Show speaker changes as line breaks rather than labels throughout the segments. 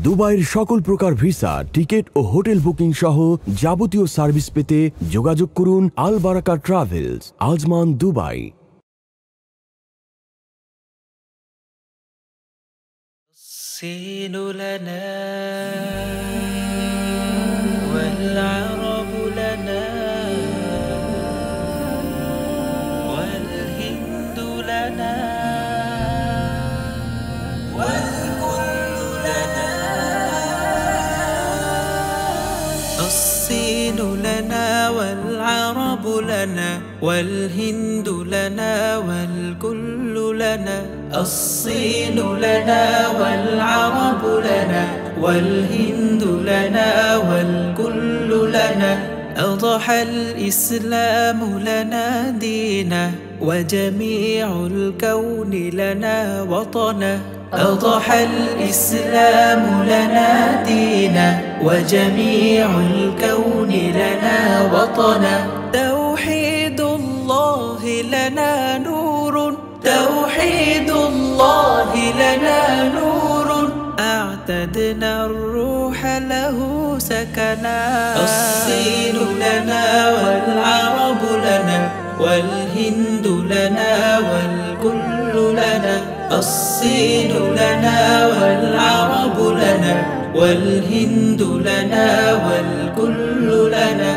দুবাইয়ের সকল প্রকার ভিসা, টিকিট ও হোটেল বুকিং সহ যাবতীয় সার্ভিস পেতে যোগাযোগ করুন আল বারাকা travels, Ajman, Dubai.
الصين لنا والعرب لنا والهند لنا والكل لنا. الصين لنا والعرب لنا والهند لنا والكل لنا. الصين لنا والعرب لنا والهند لنا والكل لنا. أضحى الإسلام لنا دينا وجميع الكون لنا وطنا. أضحى الإسلام لنا دينا وجميع الكون لنا وطنا. توحيد الله لنا نور، توحيد الله لنا نور. أعتدنا الروح له سكنا. الصين لنا والعرب لنا والهند لنا والكل لنا. الصين لنا والعرب لنا والهند لنا والكل لنا.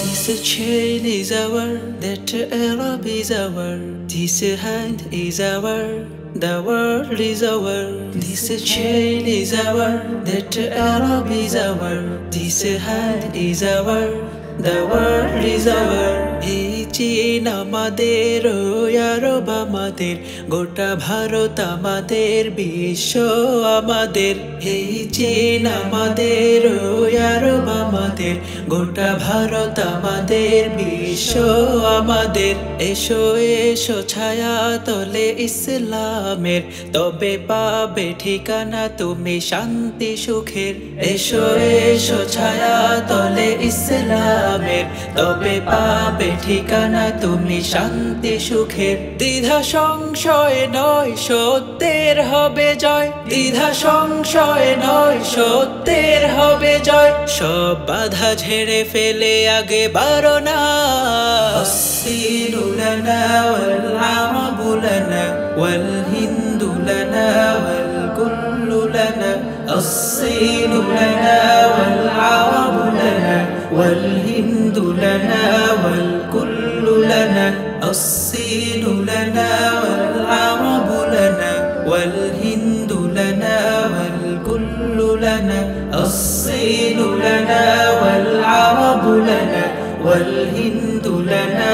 This chain is our, that Arab is our, this hand is our, the world is our. This chain is our, that Arab is our, this hand is our, the world is our. এই চীন আমাদের, আরব আমাদের, গোটা ভারত আমাদের, বিশ্ব আমাদের। এই চীন আমাদের, আরব আমাদের, গোটা ভারত আমাদের, বিশ্ব আমাদের। এসো এসো ছায়া তলে ইসলামের, তবে পাবে ঠিকানা তুমি শান্তি সুখের। এসো এসো ছায়া তলে ইসলামের, তবে পাবে ঠিকানা তুমি শান্তি সুখের। দ্বিধা সংশয় নয়, সত্যের হবে জয়। দ্বিধা সংশয় নয়, সত্যের হবে জয়। সব বাধা ঝেড়ে ফেলে আগে বাড়ো না। الصين لنا والعرب لنا والهند لنا والكل لنا. الصين لنا والعرب لنا والهند لنا والكل لنا. الصين لنا والعرب لنا والهند لنا والكل لنا. الصين لنا والعرب لنا والهند لنا